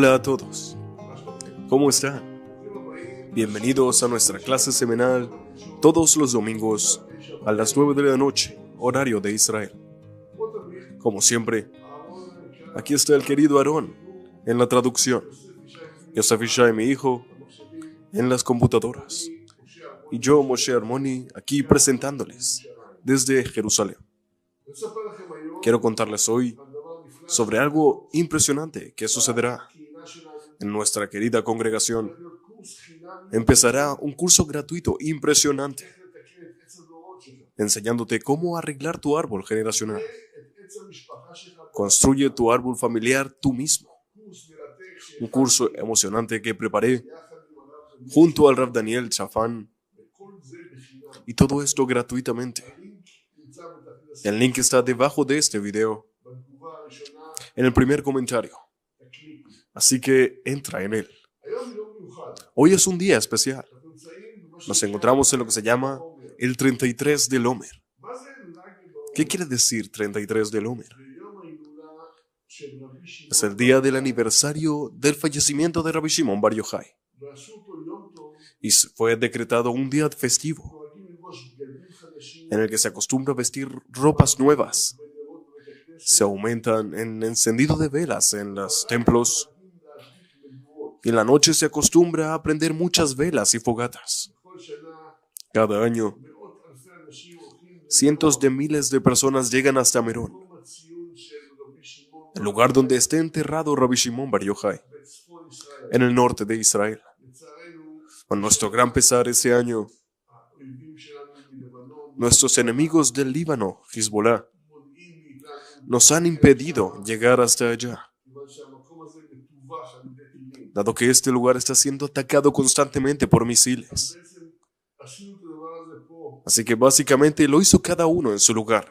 Hola a todos, ¿cómo están? Bienvenidos a nuestra clase semanal todos los domingos a las 9 de la noche, horario de Israel. Como siempre, aquí está el querido Aarón en la traducción, Yosef Ishai, mi hijo, en las computadoras, y yo, Moshe Armoni, aquí presentándoles desde Jerusalén. Quiero contarles hoy sobre algo impresionante que sucederá en nuestra querida congregación. Empezará un curso gratuito impresionante, enseñándote cómo arreglar tu árbol generacional. Construye tu árbol familiar tú mismo. Un curso emocionante que preparé junto al Rav Daniel Chafán, y todo esto gratuitamente. El link está debajo de este video, en el primer comentario. Así que entra en él. Hoy es un día especial. Nos encontramos en lo que se llama el 33 del Omer. ¿Qué quiere decir 33 del Omer? Es el día del aniversario del fallecimiento de Rabbi Shimon Bar Yochai. Y fue decretado un día festivo en el que se acostumbra a vestir ropas nuevas. Se aumentan en encendido de velas en los templos. Y en la noche se acostumbra a prender muchas velas y fogatas. Cada año, cientos de miles de personas llegan hasta Merón, el lugar donde está enterrado Rabbi Shimon Bar Yochai, en el norte de Israel. Con nuestro gran pesar ese año, nuestros enemigos del Líbano, Hezbollah, nos han impedido llegar hasta allá, dado que este lugar está siendo atacado constantemente por misiles. Así que básicamente lo hizo cada uno en su lugar.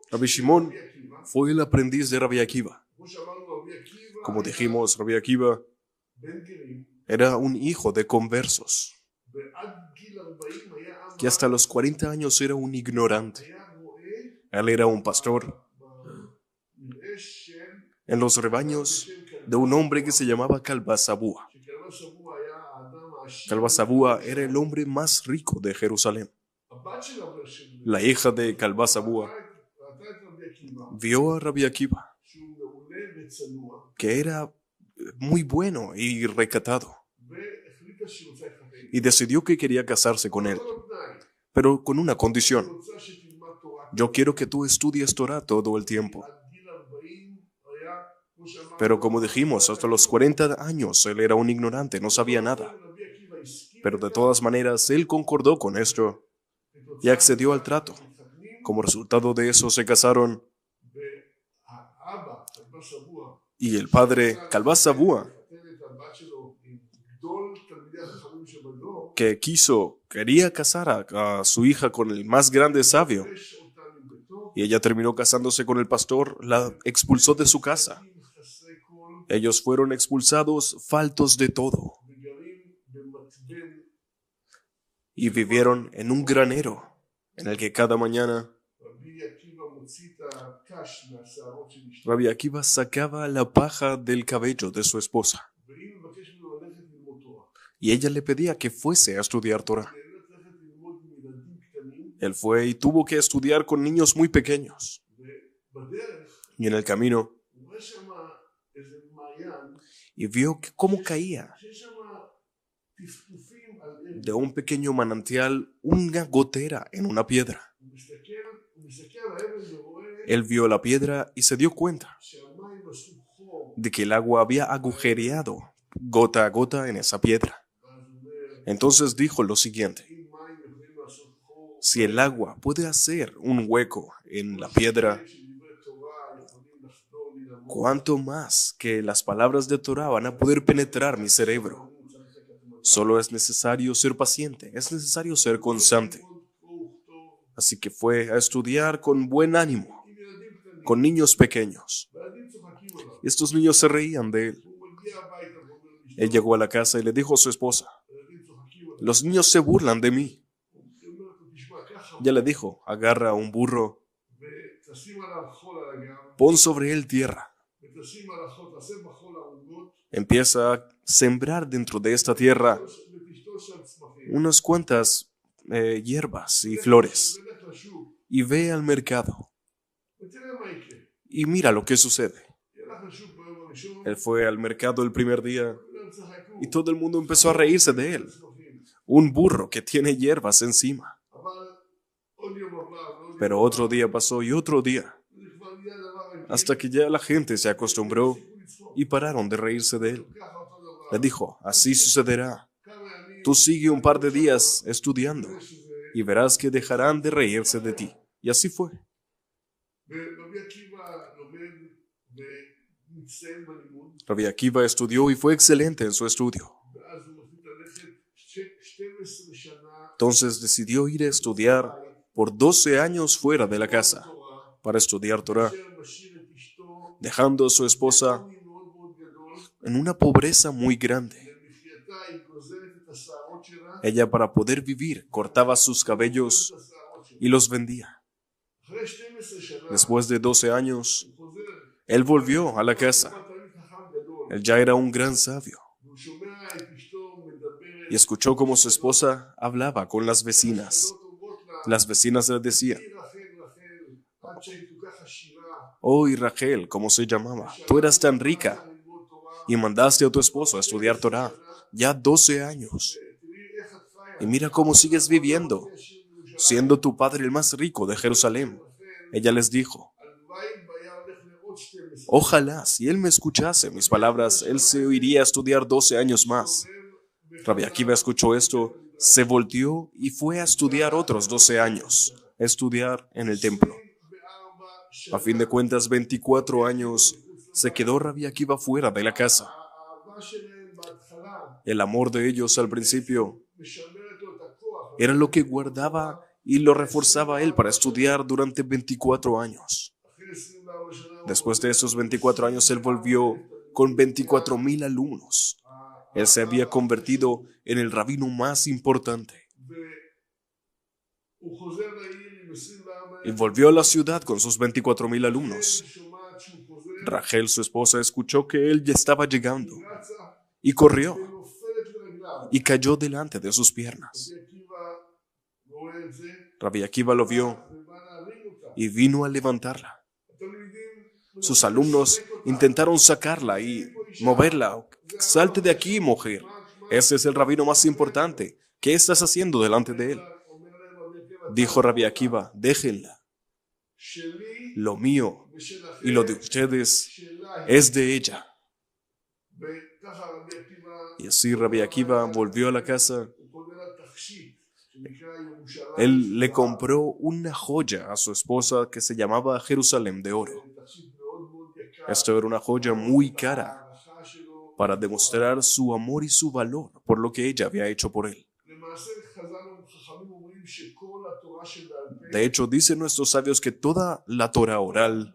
Rabbi Shimon fue el aprendiz de Rabbi Akiva. Como dijimos, Rabbi Akiva era un hijo de conversos, que hasta los 40 años era un ignorante. Él era un pastor en los rebaños de un hombre que se llamaba Kalba Sabúa. Kalba Sabúa era el hombre más rico de Jerusalén. La hija de Kalba Sabúa vio a Rabbi Akiva, que era muy bueno y recatado, y decidió que quería casarse con él, pero con una condición: yo quiero que tú estudies Torah todo el tiempo. Pero como dijimos, hasta los 40 años él era un ignorante, no sabía nada. Pero de todas maneras, él concordó con esto y accedió al trato. Como resultado de eso se casaron, y el padre, Kalba Sabúa, que quería casar a su hija con el más grande sabio, y ella terminó casándose con el pastor, la expulsó de su casa. Ellos fueron expulsados faltos de todo y vivieron en un granero en el que cada mañana Rabbi Akiva sacaba la paja del cabello de su esposa y ella le pedía que fuese a estudiar Torah. Él fue y tuvo que estudiar con niños muy pequeños. Y en el camino, y vio cómo caía de un pequeño manantial una gotera en una piedra. Él vio la piedra y se dio cuenta de que el agua había agujereado gota a gota en esa piedra. Entonces dijo lo siguiente: si el agua puede hacer un hueco en la piedra, ¿cuánto más que las palabras de Torah van a poder penetrar mi cerebro? Solo es necesario ser paciente, es necesario ser constante. Así que fue a estudiar con buen ánimo, con niños pequeños. Y estos niños se reían de él. Él llegó a la casa y le dijo a su esposa: los niños se burlan de mí. Ya le dijo: agarra un burro, pon sobre él tierra empieza a sembrar dentro de esta tierra unas cuantas hierbas y flores y ve al mercado y mira lo que sucede. Él fue al mercado el primer día y todo el mundo empezó a reírse de él. Un burro que tiene hierbas encima. Pero otro día pasó y otro día, hasta que ya la gente se acostumbró y pararon de reírse de él. Le dijo, así sucederá. Tú sigue un par de días estudiando y verás que dejarán de reírse de ti. Y así fue. Rabbi Akiva estudió y fue excelente en su estudio. Entonces decidió ir a estudiar por 12 años fuera de la casa para estudiar Torah, dejando a su esposa en una pobreza muy grande. Ella, para poder vivir, cortaba sus cabellos y los vendía. Después de 12 años, él volvió a la casa. Él ya era un gran sabio y escuchó cómo su esposa hablaba con las vecinas. Las vecinas le decían, oh, y Rachel, ¿cómo se llamaba? Tú eras tan rica y mandaste a tu esposo a estudiar Torah ya 12 años. Y mira cómo sigues viviendo, siendo tu padre el más rico de Jerusalén. Ella les dijo, ojalá, si él me escuchase mis palabras, él se iría a estudiar 12 años más. Rabbi Akiva escuchó esto, se volteó y fue a estudiar otros 12 años, a estudiar en el templo. A fin de cuentas, 24 años se quedó Rabbi Akiva fuera de la casa. El amor de ellos al principio era lo que guardaba y lo reforzaba a él para estudiar durante 24 años. Después de esos 24 años, él volvió con 24,000 alumnos. Él se había convertido en el rabino más importante. Y volvió a la ciudad con sus 24,000 alumnos. Rachel, su esposa, escuchó que él ya estaba llegando y corrió y cayó delante de sus piernas. Rabbi Akiva lo vio y vino a levantarla. Sus alumnos intentaron sacarla y moverla. Salte de aquí, mujer. Ese es el rabino más importante. ¿Qué estás haciendo delante de él? Dijo Rabbi Akiva, déjenla. Lo mío y lo de ustedes es de ella. Y así Rabbi Akiva volvió a la casa. Él le compró una joya a su esposa que se llamaba Jerusalén de oro. Esto era una joya muy cara para demostrar su amor y su valor por lo que ella había hecho por él. De hecho, dicen nuestros sabios que toda la Torah oral,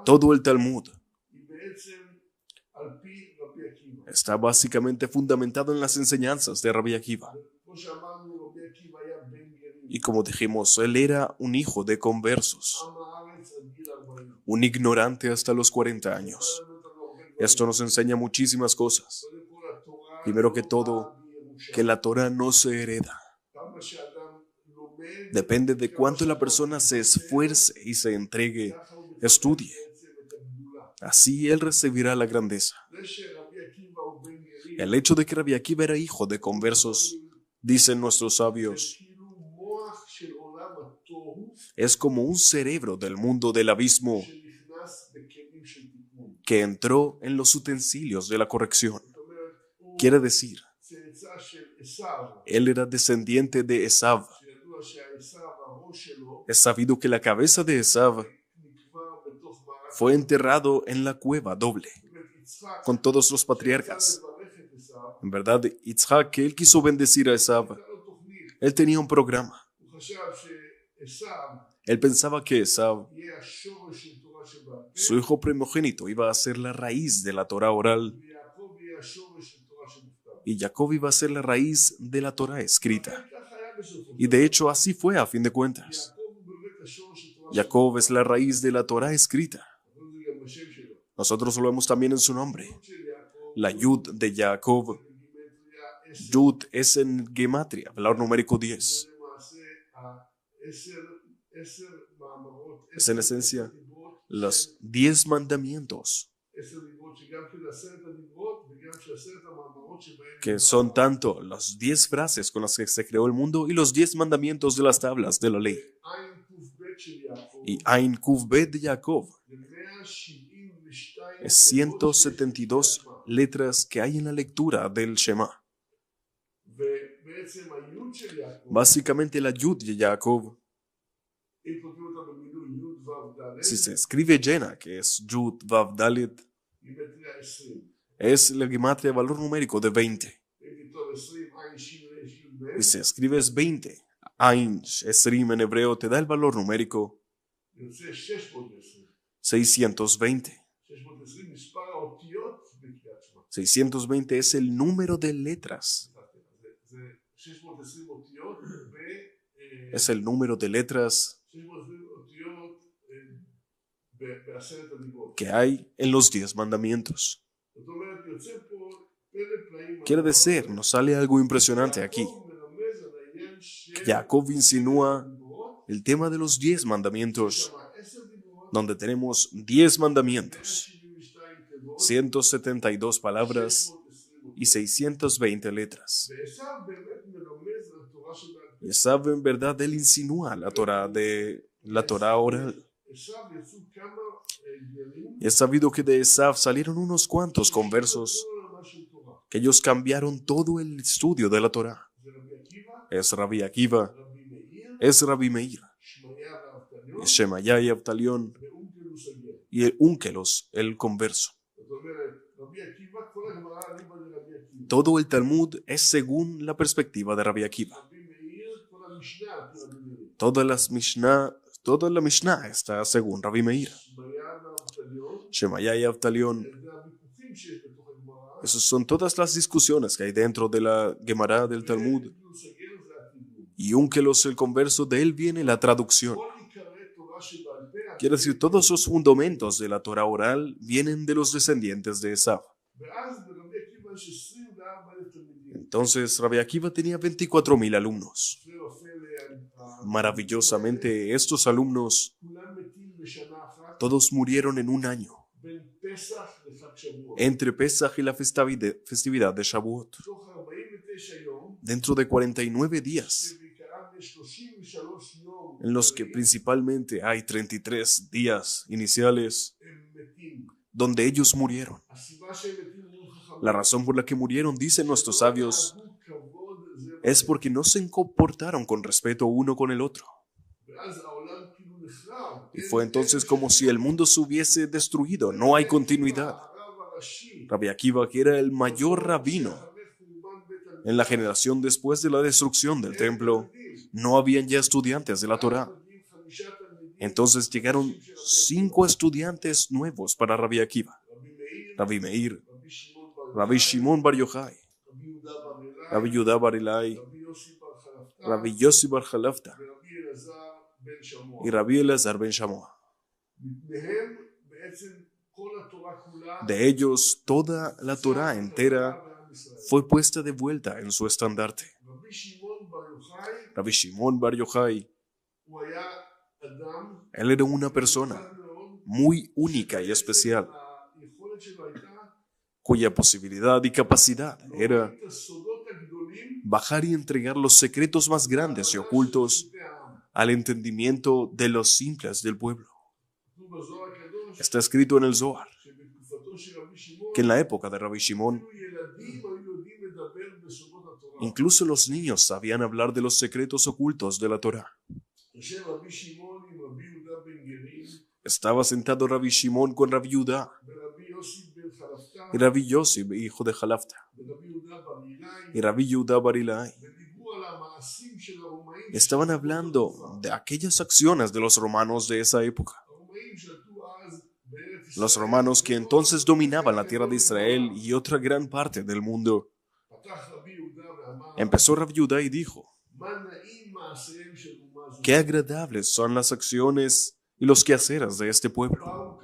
todo el Talmud, está básicamente fundamentado en las enseñanzas de Rabbi Akiva. Y como dijimos, él era un hijo de conversos, un ignorante hasta los 40 años. Esto nos enseña muchísimas cosas. Primero que todo, que la Torah no se hereda. Depende de cuánto la persona se esfuerce y se entregue, estudie. Así él recibirá la grandeza. El hecho de que Rabbi Akiva era hijo de conversos, dicen nuestros sabios, es como un cerebro del mundo del abismo que entró en los utensilios de la corrección. Quiere decir, él era descendiente de Esav. Es sabido que la cabeza de Esav fue enterrado en la cueva doble, con todos los patriarcas. En verdad, Yitzhak, que él quiso bendecir a Esav, él tenía un programa. Él pensaba que Esav, su hijo primogénito, iba a ser la raíz de la Torah oral y Jacob iba a ser la raíz de la Torah escrita. Y de hecho así fue a fin de cuentas. Jacob es la raíz de la Torah escrita. Nosotros lo vemos también en su nombre. La Yud de Jacob. Yud es en gematria, valor numérico 10. Es en esencia los 10 mandamientos, que son tanto las 10 frases con las que se creó el mundo y los 10 mandamientos de las tablas de la ley. Y Ain Kuv Bet de Jacob es 172 letras que hay en la lectura del Shema. Básicamente la Yud de Jacob, si se escribe llena, que es Yud Vav Dalet, es la gematria de valor numérico de 20. Y se escribe es 20. Ain Esrim en hebreo te da el valor numérico 620. 620 es el número de letras. Es el número de letras que hay en los 10 mandamientos. Quiere decir, nos sale algo impresionante aquí. Jacob insinúa el tema de los 10 mandamientos, donde tenemos 10 mandamientos, 172 palabras y 620 letras. Y Esav, en verdad, él insinúa la Torah oral. Y es sabido que de Esav salieron unos cuantos conversos, que ellos cambiaron todo el estudio de la Torah. Es Rabbi Akiva, es Rabbi Meir, es Shemaya y Abtalión, y el Unkelos, el converso. Todo el Talmud es según la perspectiva de Rabbi Akiva. Toda la Mishnah está según Rabbi Meir. Shemaya y Abtalión. Esas son todas las discusiones que hay dentro de la Gemara del Talmud. Y Unkelos, el converso, de él viene la traducción. Quiere decir, todos los fundamentos de la Torah oral vienen de los descendientes de Esav. Entonces, Rabbi Akiva tenía 24,000 alumnos. Maravillosamente, estos alumnos todos murieron en un año, entre Pesach y la festividad de Shavuot. Dentro de 49 días, en los que principalmente hay 33 días iniciales donde ellos murieron. La razón por la que murieron, dicen nuestros sabios, es porque no se comportaron con respeto uno con el otro. Y fue entonces como si el mundo se hubiese destruido, no hay continuidad. Rabbi Akiva, que era el mayor rabino en la generación después de la destrucción del templo, no habían ya estudiantes de la Torah. Entonces llegaron 5 estudiantes nuevos para Rabbi Akiva: Rabbi Meir, Rabbi Shimon Bar Yochai, Rabbi Yehuda Bar Ilai, Rabbi Yossi Bar Chalafta y Rabbi Elazar Ben Shamoa. De ellos, toda la Torah entera fue puesta de vuelta en su estandarte. Rabbi Shimon Bar Yochai, él era una persona muy única y especial, cuya posibilidad y capacidad era bajar y entregar los secretos más grandes y ocultos al entendimiento de los simples del pueblo. Está escrito en el Zohar que en la época de Rabbi Shimon, incluso los niños sabían hablar de los secretos ocultos de la Torah. Estaba sentado Rabbi Shimon con Rabbi Yehuda y Rabbi Yossi, hijo de Jalafta, y Rabbi Yehuda Bar Ilai. Estaban hablando de aquellas acciones de los romanos de esa época. Los romanos que entonces dominaban la tierra de Israel y otra gran parte del mundo. Empezó Rabbi Yehuda y dijo: qué agradables son las acciones y los quehaceres de este pueblo.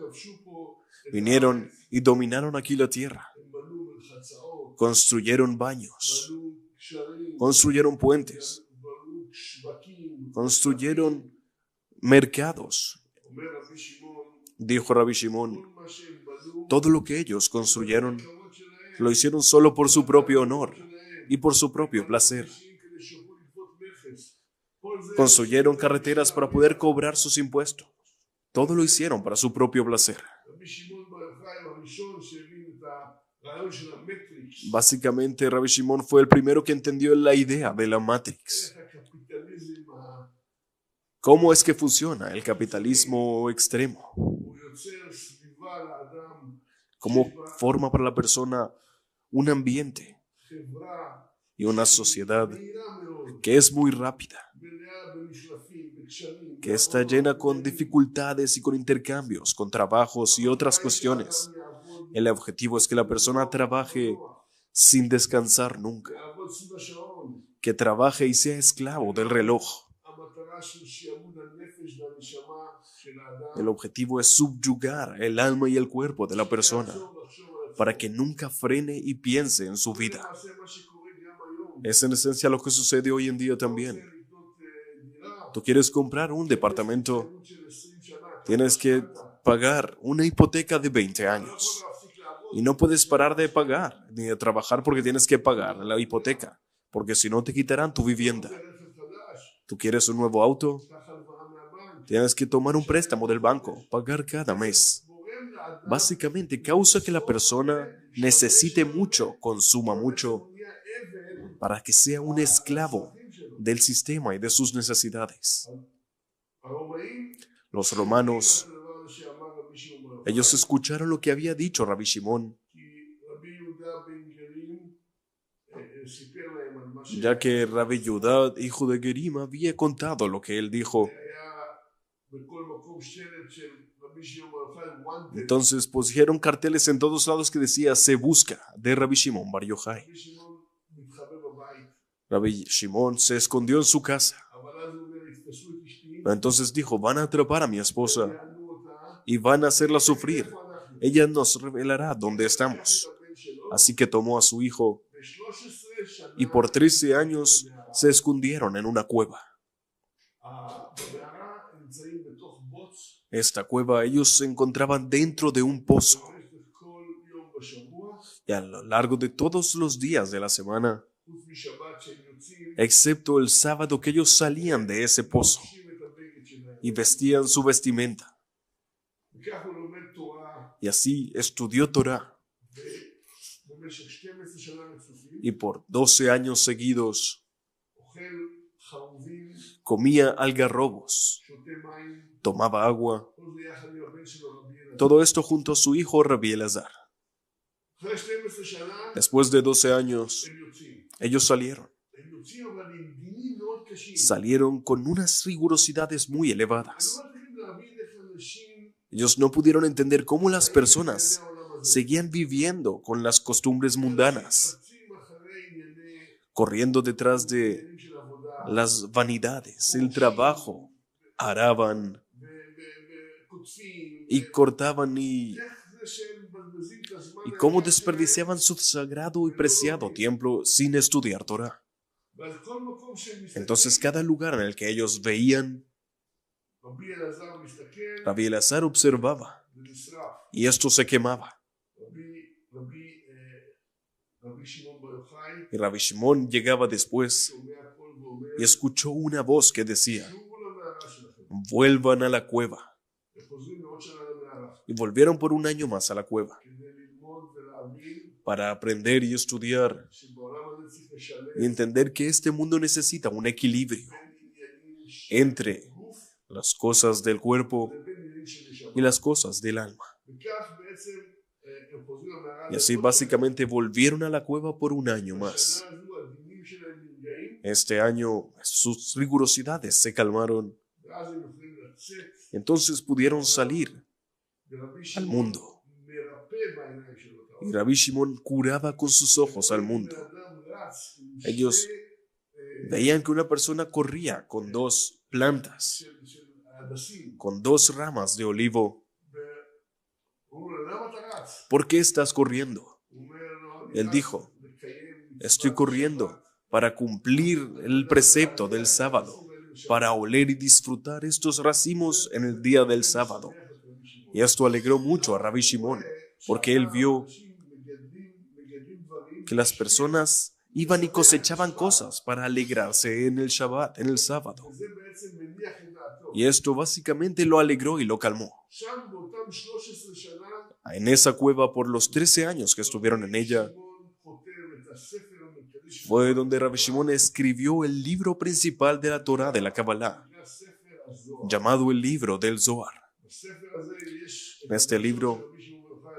Vinieron y dominaron aquí la tierra. Construyeron baños, construyeron puentes, construyeron mercados. Dijo Rabbi Shimon, todo lo que ellos construyeron lo hicieron solo por su propio honor y por su propio placer. Construyeron carreteras para poder cobrar sus impuestos. Todo lo hicieron para su propio placer. Básicamente, Rabbi Shimon fue el primero que entendió la idea de la Matrix. ¿Cómo es que funciona el capitalismo extremo? ¿Cómo forma para la persona un ambiente y una sociedad que es muy rápida, que está llena con dificultades y con intercambios, con trabajos y otras cuestiones? El objetivo es que la persona trabaje sin descansar nunca, que trabaje y sea esclavo del reloj. El objetivo es subyugar el alma y el cuerpo de la persona para que nunca frene y piense en su vida. Es en esencia lo que sucede hoy en día también. Tú quieres comprar un departamento, tienes que pagar una hipoteca de 20 años. Y no puedes parar de pagar ni de trabajar porque tienes que pagar la hipoteca, porque si no te quitarán tu vivienda. ¿Tú quieres un nuevo auto? Tienes que tomar un préstamo del banco, pagar cada mes. Básicamente causa que la persona necesite mucho, consuma mucho, para que sea un esclavo del sistema y de sus necesidades. Los romanos, ellos escucharon lo que había dicho Rabbi Shimon, ya que Rabbi Yudá, hijo de Gerim, había contado lo que él dijo. Entonces pusieron carteles en todos lados que decía "Se busca" de Rabbi Shimon Bar Yochai. Rabbi Shimon se escondió en su casa. Entonces dijo, van a atrapar a mi esposa y van a hacerla sufrir. Ella nos revelará dónde estamos. Así que tomó a su hijo y por 13 años se escondieron en una cueva. Esta cueva ellos se encontraban dentro de un pozo. Y a lo largo de todos los días de la semana, excepto el sábado que ellos salían de ese pozo y vestían su vestimenta. Y así estudió Torah. Y por 12 años seguidos comía algarrobos, tomaba agua. Todo esto junto a su hijo Rabbi Elazar. Después de 12 años, ellos salieron con unas rigurosidades muy elevadas. Ellos no pudieron entender cómo las personas seguían viviendo con las costumbres mundanas, corriendo detrás de las vanidades, el trabajo, araban y cortaban y cómo desperdiciaban su sagrado y preciado tiempo sin estudiar Torah. Entonces cada lugar en el que ellos veían, Rabbi Elazar observaba y esto se quemaba. Y Rabbi Shimon llegaba después y escuchó una voz que decía, vuelvan a la cueva. Y volvieron por un año más a la cueva para aprender y estudiar y entender que este mundo necesita un equilibrio entre las cosas del cuerpo y las cosas del alma. Y así básicamente volvieron a la cueva por un año más. Este año sus rigurosidades se calmaron. Entonces pudieron salir al mundo. Y Rabbi Shimon curaba con sus ojos al mundo. Ellos veían que una persona corría con 2 plantas, con 2 ramas de olivo. ¿por qué estás corriendo? Él dijo, estoy corriendo para cumplir el precepto del sábado, para oler y disfrutar estos racimos en el día del sábado. Y esto alegró mucho a Rabbi Shimon, porque él vio que las personas iban y cosechaban cosas para alegrarse en el Shabbat, en el sábado. Y esto básicamente lo alegró y lo calmó. En esa cueva, por los 13 años que estuvieron en ella, fue donde Rabbi Shimon escribió el libro principal de la Torá de la Kabbalah, llamado el libro del Zohar. En este libro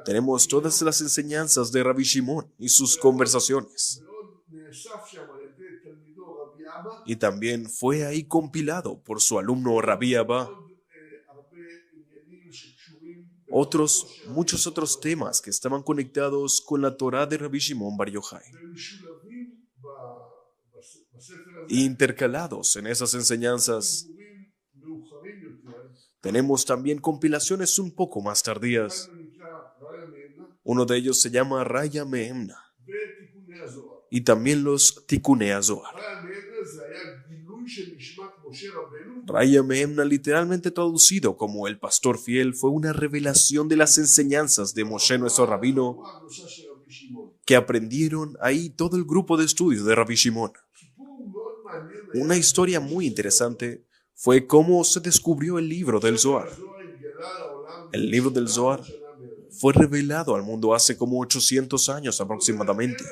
tenemos todas las enseñanzas de Rabbi Shimon y sus conversaciones. Y también fue ahí compilado por su alumno Rabbi Abba muchos otros temas que estaban conectados con la Torá de Rabbi Shimon Bar Yochai. Intercalados en esas enseñanzas, tenemos también compilaciones un poco más tardías. Uno de ellos se llama Raya Meemna y también los Tikunei Zohar. Raya Meemna, literalmente traducido como el pastor fiel, fue una revelación de las enseñanzas de Moshe, nuestro rabino, que aprendieron ahí todo el grupo de estudio de Rabbi Shimon. Una historia muy interesante fue cómo se descubrió el libro del Zohar. El libro del Zohar fue revelado al mundo hace como 800 años aproximadamente.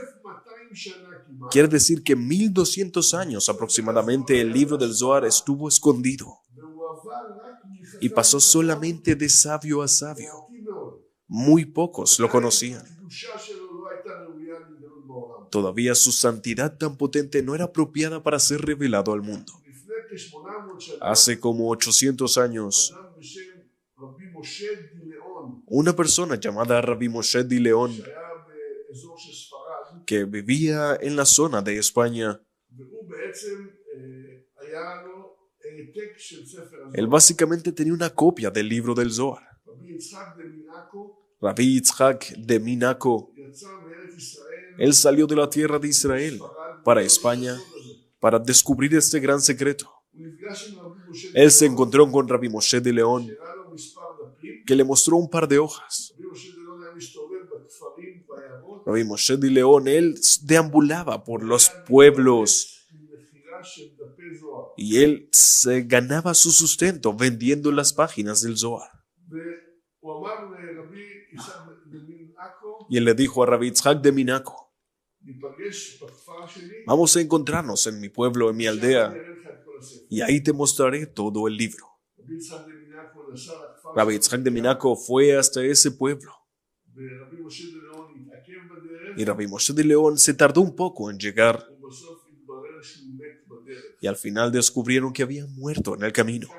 Quiere decir que 1200 años aproximadamente el libro del Zohar estuvo escondido y pasó solamente de sabio a sabio. Muy pocos lo conocían. Todavía su santidad tan potente no era apropiada para ser revelado al mundo. Hace como 800 años, una persona llamada Rabbi Moshe di León, que vivía en la zona de España, él básicamente tenía una copia del libro del Zohar. Rabbi Yitzhak de Minaco, él salió de la tierra de Israel para España para descubrir este gran secreto. Él se encontró con Rabbi Moshe de León, que le mostró un par de hojas. Rabbi Moshe de León, él deambulaba por los pueblos y él se ganaba su sustento vendiendo las páginas del Zohar. Y él le dijo a Rabbi Yitzhak de Minaco, vamos a encontrarnos en mi pueblo, en mi aldea, y ahí te mostraré todo el libro. Rabbi Yitzhak de Minaco fue hasta ese pueblo. Y Rabbi Moshe de León se tardó un poco en llegar. Y al final descubrieron que había muerto en el camino.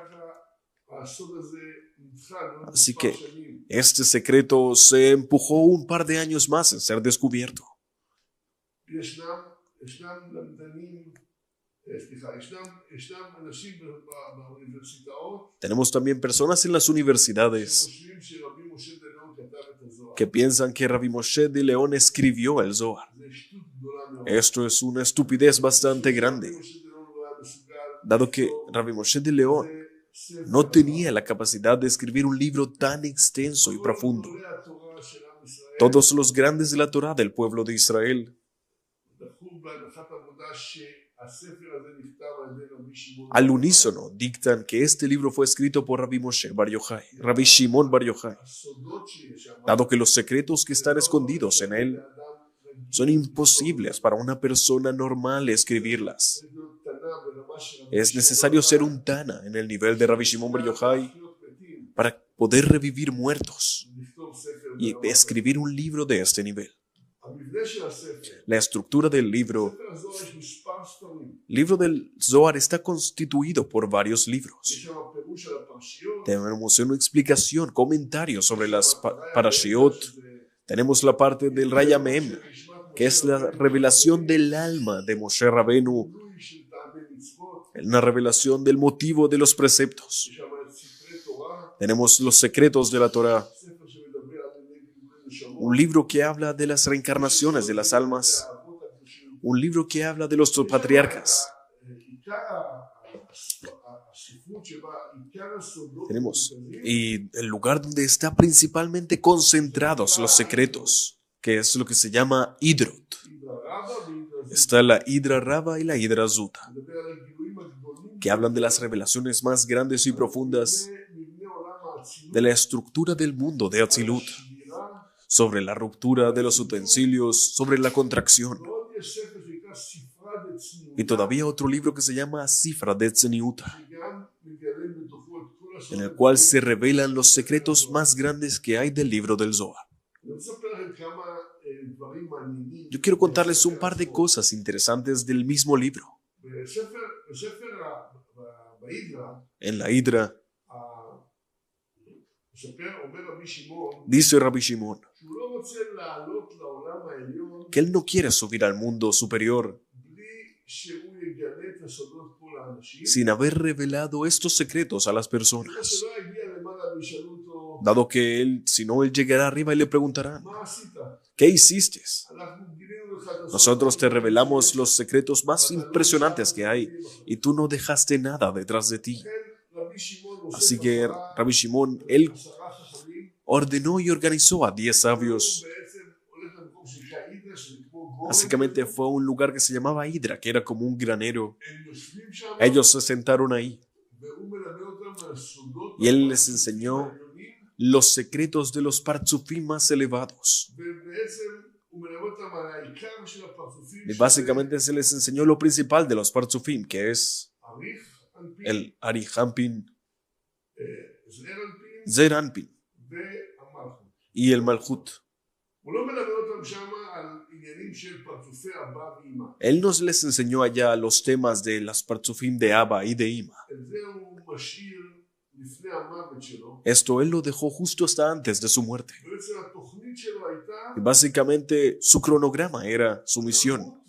Así que este secreto se empujó un par de años más en ser descubierto. Tenemos también personas en las universidades que piensan que Rabbi Moshe de León escribió el Zohar. Esto es una estupidez bastante grande, dado que Rabbi Moshe de León no tenía la capacidad de escribir un libro tan extenso y profundo. Todos los grandes de la Torá del pueblo de Israel al unísono dictan que este libro fue escrito por Rabbi Moshe Bar Yochai, Rabbi Shimon Bar Yochai, dado que los secretos que están escondidos en él son imposibles para una persona normal escribirlas. Es necesario ser un Tana en el nivel de Rabbi Shimon Bar Yochai para poder revivir muertos y escribir un libro de este nivel. La estructura del libro del Zohar está constituido por varios libros. Tenemos una explicación, comentarios sobre las parashiot. Tenemos la parte del Raya Meemna, que es la revelación del alma de Moshe Rabenu, una revelación del motivo de los preceptos. Tenemos los secretos de la Torah, un libro que habla de las reencarnaciones de las almas, un libro que habla de los patriarcas. Tenemos, y el lugar donde está principalmente concentrados los secretos, que es lo que se llama Hidrot. Está la Hidra Raba y la Hidra Zuta, que hablan de las revelaciones más grandes y profundas de la estructura del mundo de Atzilut, sobre la ruptura de los utensilios, sobre la contracción. Y todavía otro libro que se llama Sifra de Tzeniuta, en el cual se revelan los secretos más grandes que hay del libro del Zohar. Yo quiero contarles un par de cosas interesantes del mismo libro. En la Hidra, dice Rabbi Shimon que él no quiere subir al mundo superior sin haber revelado estos secretos a las personas, dado que él llegará arriba y le preguntarán: ¿qué hiciste? Nosotros te revelamos los secretos más impresionantes que hay y tú no dejaste nada detrás de ti. Así que Rabbi Shimon, él ordenó y organizó a 10 sabios. Básicamente fue un lugar que se llamaba Hidra, que era como un granero. Ellos se sentaron ahí y él les enseñó los secretos de los partzufim más elevados. Y básicamente se les enseñó lo principal de los partzufim, que es el Ari Hampin, Zer Anpin y el Malchut. Él nos les enseñó allá los temas de las partzufim de Abba y de Ima. Esto él lo dejó justo hasta antes de su muerte. Y básicamente su cronograma era, su misión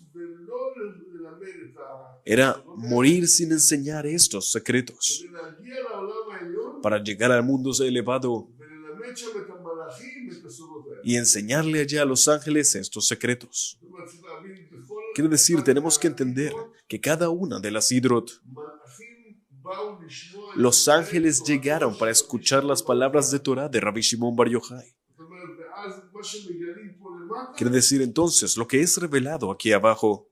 era morir sin enseñar estos secretos, para llegar al mundo elevado y enseñarle allá a los ángeles estos secretos. Quiere decir, tenemos que entender que cada una de las Hidrot, los ángeles llegaron para escuchar las palabras de Torah de Rabbi Shimon Bar Yochai. Quiere decir entonces, lo que es revelado aquí abajo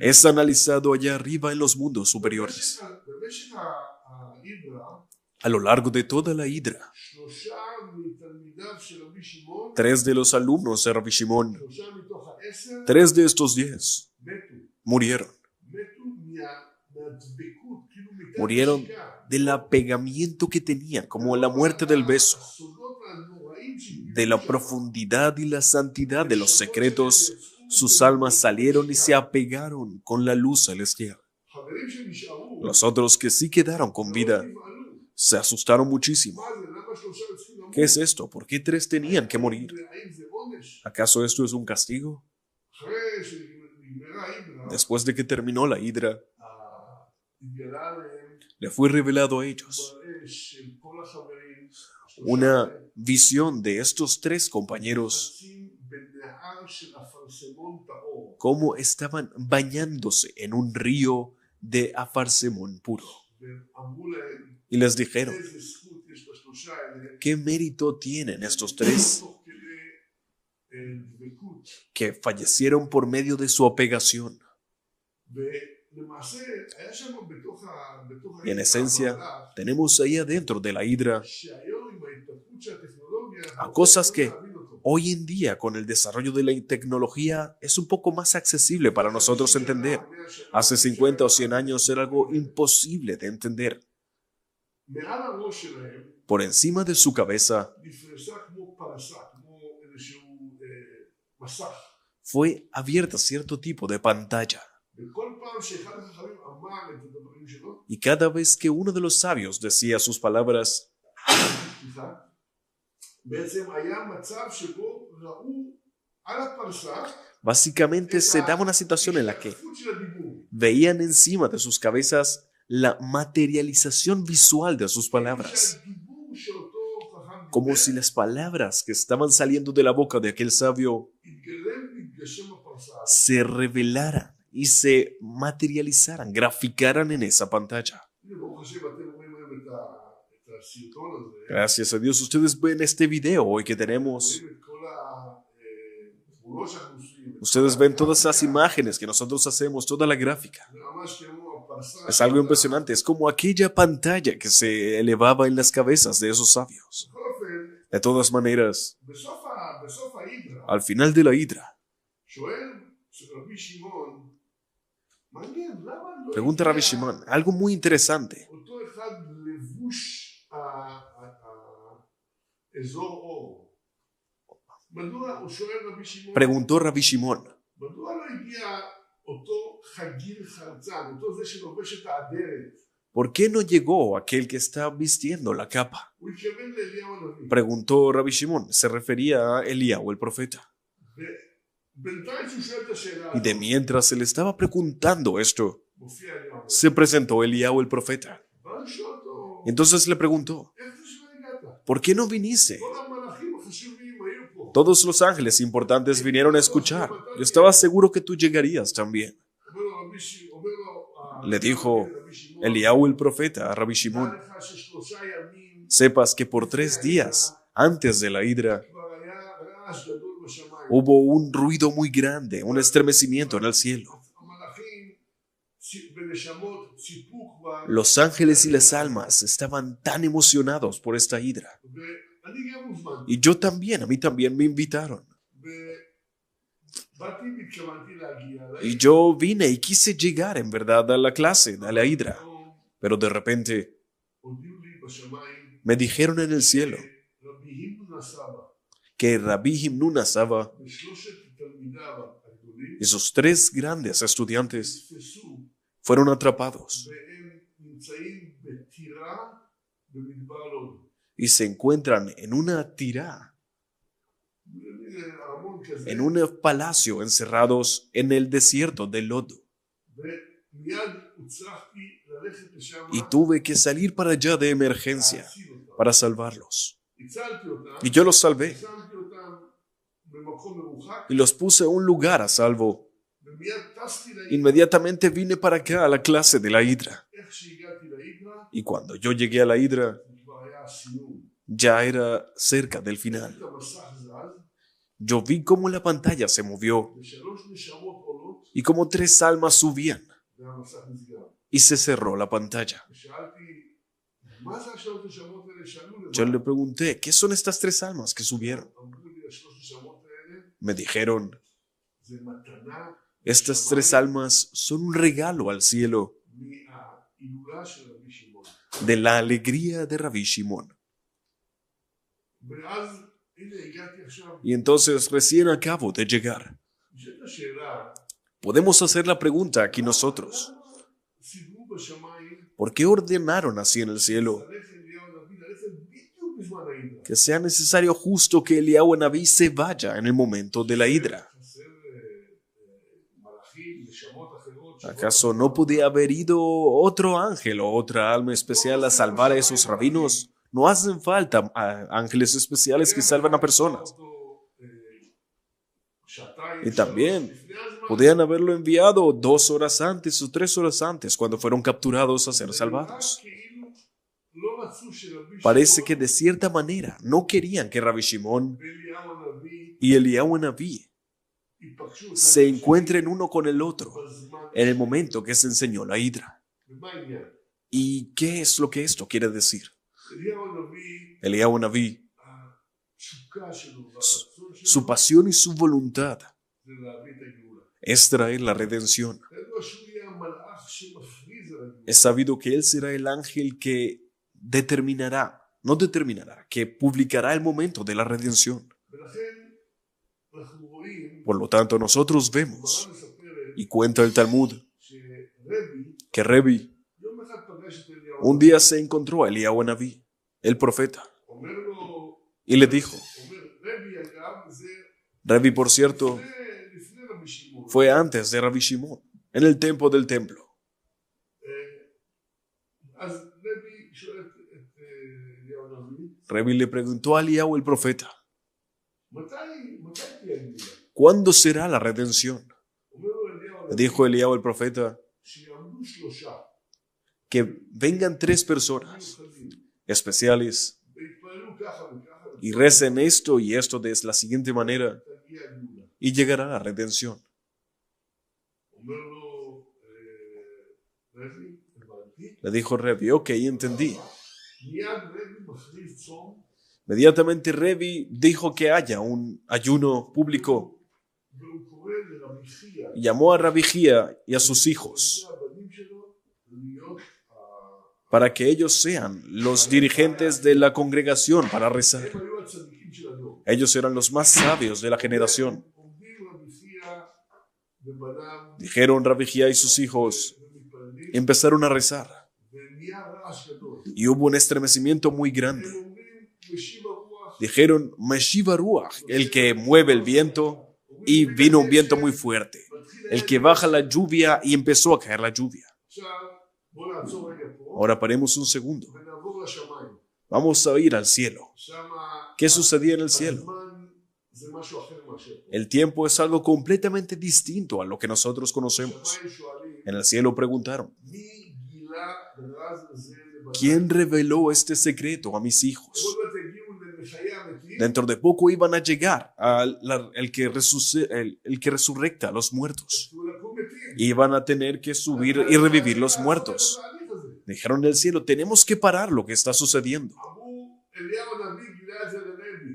es analizado allá arriba en los mundos superiores. A lo largo de toda la Hidra, 3 de los alumnos de Rabbi Shimon, 3 de estos 10 murieron. Murieron del apegamiento que tenían, como la muerte del beso, de la profundidad y la santidad de los secretos. Sus almas salieron y se apegaron con la luz celestial. Los otros que sí quedaron con vida se asustaron muchísimo. ¿Qué es esto? ¿Por qué 3 tenían que morir? ¿Acaso esto es un castigo? Después de que terminó la Hidra, le fue revelado a ellos una visión de estos 3 compañeros, cómo estaban bañándose en un río de afarsemón puro. Y les dijeron: ¿qué mérito tienen estos 3 que fallecieron por medio de su apegación? Y en esencia, tenemos ahí adentro de la Hidra a cosas que hoy en día, con el desarrollo de la tecnología, es un poco más accesible para nosotros entender. Hace 50 o 100 años era algo imposible de entender. Por encima de su cabeza fue abierta cierto tipo de pantalla. Y cada vez que uno de los sabios decía sus palabras, básicamente se daba una situación en la que veían encima de sus cabezas la materialización visual de sus palabras. como si las palabras que estaban saliendo de la boca de aquel sabio se revelaran y se materializaran, graficaran en esa pantalla. Gracias a Dios, ustedes ven este video hoy que tenemos. Ustedes ven todas esas imágenes que nosotros hacemos, toda la gráfica. Es algo impresionante, es como aquella pantalla que se elevaba en las cabezas de esos sabios. De todas maneras, al final de la hidra, pregunta Rabbi Shimon, algo muy interesante. Preguntó Rabbi Shimon, ¿por qué no llegó aquel que está vistiendo la capa? Preguntó Rabbi Shimon, se refería a Eliyahu el profeta. Y de mientras se le estaba preguntando esto, se presentó Eliyahu el profeta. Entonces le preguntó, ¿por qué no viniste? Todos los ángeles importantes vinieron a escuchar. Yo estaba seguro que tú llegarías también. Le dijo Eliyahu el profeta a Rabbi Shimon, sepas que por 3 días antes de la hidra hubo un ruido muy grande, un estremecimiento en el cielo. Los ángeles y las almas estaban tan emocionados por esta hidra. Y yo también, a mí también me invitaron. Y yo vine y quise llegar en verdad a la clase, a la hidra. Pero de repente me dijeron en el cielo que Rabbi Himnuna Saba y sus 3 grandes estudiantes fueron atrapados y se encuentran en una tirá, en un palacio encerrados en el desierto de Lodo. Y tuve que salir para allá de emergencia para salvarlos. Y yo los salvé y los puse a un lugar a salvo. Inmediatamente vine para acá a la clase de la hidra. Y cuando yo llegué a la hidra, ya era cerca del final. Yo vi cómo la pantalla se movió y cómo 3 almas subían y se cerró la pantalla. Yo le pregunté, ¿qué son estas 3 almas que subieron? Me dijeron, estas 3 almas son un regalo al cielo de la alegría de Rabbi Shimon. Y entonces recién acabo de llegar. Podemos hacer la pregunta aquí nosotros. ¿Por qué ordenaron así en el cielo? Que sea necesario justo que Eliyahu Anabí se vaya en el momento de la hidra. ¿Acaso no podía haber ido otro ángel o otra alma especial a salvar a esos rabinos? No hacen falta ángeles especiales que salvan a personas. Y también podían haberlo enviado 2 horas antes o 3 horas antes, cuando fueron capturados a ser salvados. Parece que de cierta manera no querían que Rabbi Shimon y Eliyahu Anabí se encuentren uno con el otro en el momento que se enseñó la hidra. ¿Y qué es lo que esto quiere decir? Eliyahu Anabí, su pasión y su voluntad es traer la redención. Es sabido que él será el ángel que que publicará el momento de la redención. Por lo tanto, nosotros vemos, y cuenta el Talmud, que Rebbi un día se encontró a Eliyahu Anabí, el profeta, y le dijo, Rebbi, por cierto, fue antes de Rabbi Shimon, en el templo del templo. Revi le preguntó a Eliyahu el profeta, ¿cuándo será la redención? Le dijo Eliyahu el profeta, que vengan 3 personas especiales y recen esto y esto de la siguiente manera y llegará la redención. Le dijo Revi, ok, entendí. Inmediatamente Revi dijo que haya un ayuno público. Llamó a Rabbi Hía y a sus hijos para que ellos sean los dirigentes de la congregación para rezar. Ellos eran los más sabios de la generación. Dijeron Rabbi Hía y sus hijos, empezaron a rezar. Y hubo un estremecimiento muy grande. Dijeron, Meshiva Ruach, el que mueve el viento, y vino un viento muy fuerte. El que baja la lluvia y empezó a caer la lluvia. Ahora paremos un segundo. Vamos a ir al cielo. ¿Qué sucedía en el cielo? El tiempo es algo completamente distinto a lo que nosotros conocemos. En el cielo preguntaron, ¿quién reveló este secreto a mis hijos? Dentro de poco iban a llegar el que resurrecta a los muertos. Iban a tener que subir y revivir los muertos. Dijeron del cielo, tenemos que parar lo que está sucediendo.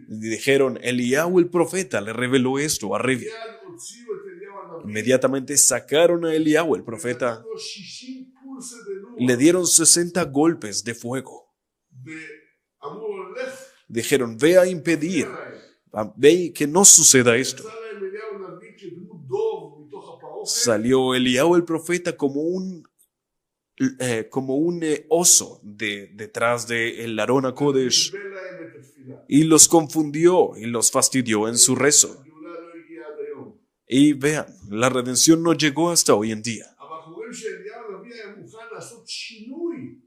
Y dijeron, Eliyahu el profeta le reveló esto a Revi. Inmediatamente sacaron a Eliyahu el profeta y le dieron 60 golpes de fuego. Dijeron, ve a impedir, ve que no suceda esto. Salió Eliyahu el profeta como un oso detrás del Aarón HaKodesh y los confundió y los fastidió en su rezo. Y vean, la redención no llegó hasta hoy en día.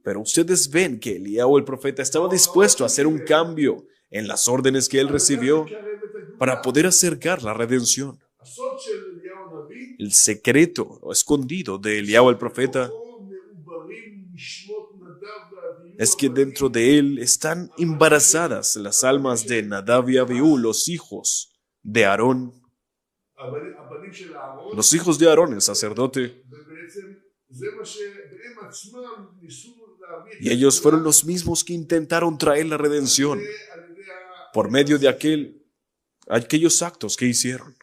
Pero ustedes ven que Eliyahu el profeta estaba dispuesto a hacer un cambio en las órdenes que él recibió para poder acercar la redención. El secreto o escondido de Eliyahu el profeta es que dentro de él están embarazadas las almas de Nadav y Abiú, los hijos de Aarón. Los hijos de Aarón, el sacerdote. Y ellos fueron los mismos que intentaron traer la redención por medio de aquellos actos que hicieron.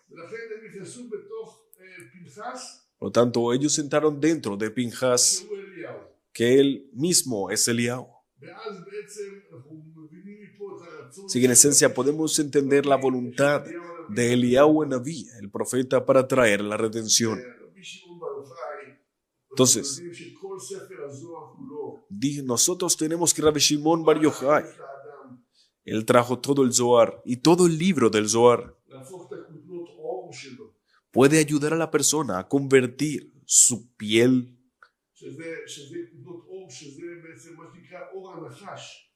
Por lo tanto, ellos entraron dentro de Pinjas, que él mismo es Eliyahu. Así que en esencia podemos entender la voluntad de Eliyahu Naví, el profeta, para traer la redención. Entonces, nosotros tenemos que Rabbi Shimon Bar Yochai, él trajo todo el Zohar y todo el libro del Zohar puede ayudar a la persona a convertir su piel,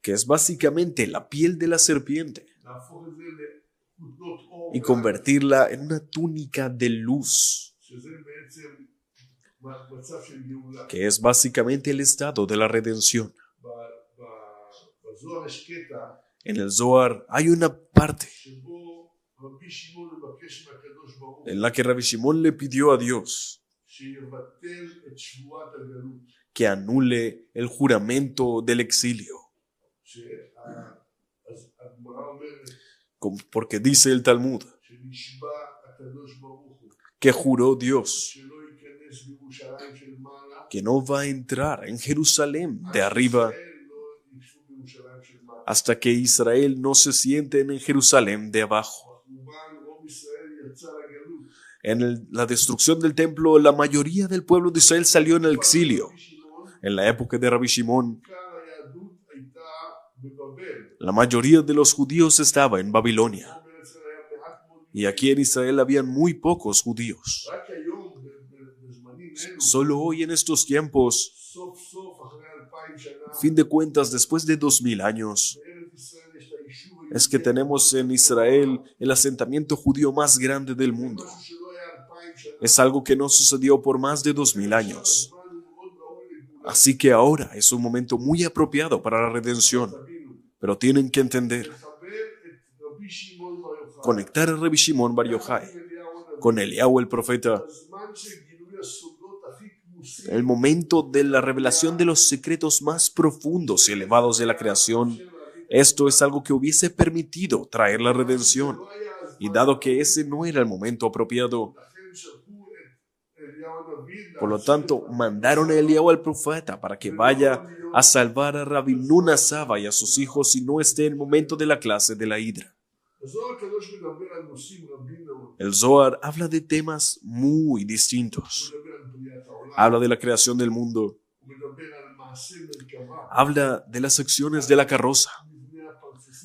que es básicamente la piel de la serpiente, y convertirla en una túnica de luz, que es básicamente el estado de la redención. En el Zohar hay una parte en la que Rabbi Shimon le pidió a Dios que anule el juramento del exilio. Porque dice el Talmud que juró Dios que no va a entrar en Jerusalén de arriba hasta que Israel no se siente en Jerusalén de abajo. En la destrucción del templo, la mayoría del pueblo de Israel salió en el exilio. En la época de Rabbi Shimon, la mayoría de los judíos estaba en Babilonia. Y aquí en Israel habían muy pocos judíos. Solo hoy en estos tiempos, a fin de cuentas, después de 2000 años, es que tenemos en Israel el asentamiento judío más grande del mundo. Es algo que no sucedió por más de 2000 años. Así que ahora es un momento muy apropiado para la redención. Pero tienen que entender, conectar a Rabbi Shimon Bar Yochai con Eliyahu el profeta, el momento de la revelación de los secretos más profundos y elevados de la creación. Esto es algo que hubiese permitido traer la redención. Y dado que ese no era el momento apropiado, por lo tanto, mandaron a Eliyahu al profeta para que vaya a salvar a Rabbi Nuna Saba y a sus hijos si no esté en el momento de la clase de la Hidra. El Zohar habla de temas muy distintos. Habla de la creación del mundo. Habla de las acciones de la carroza,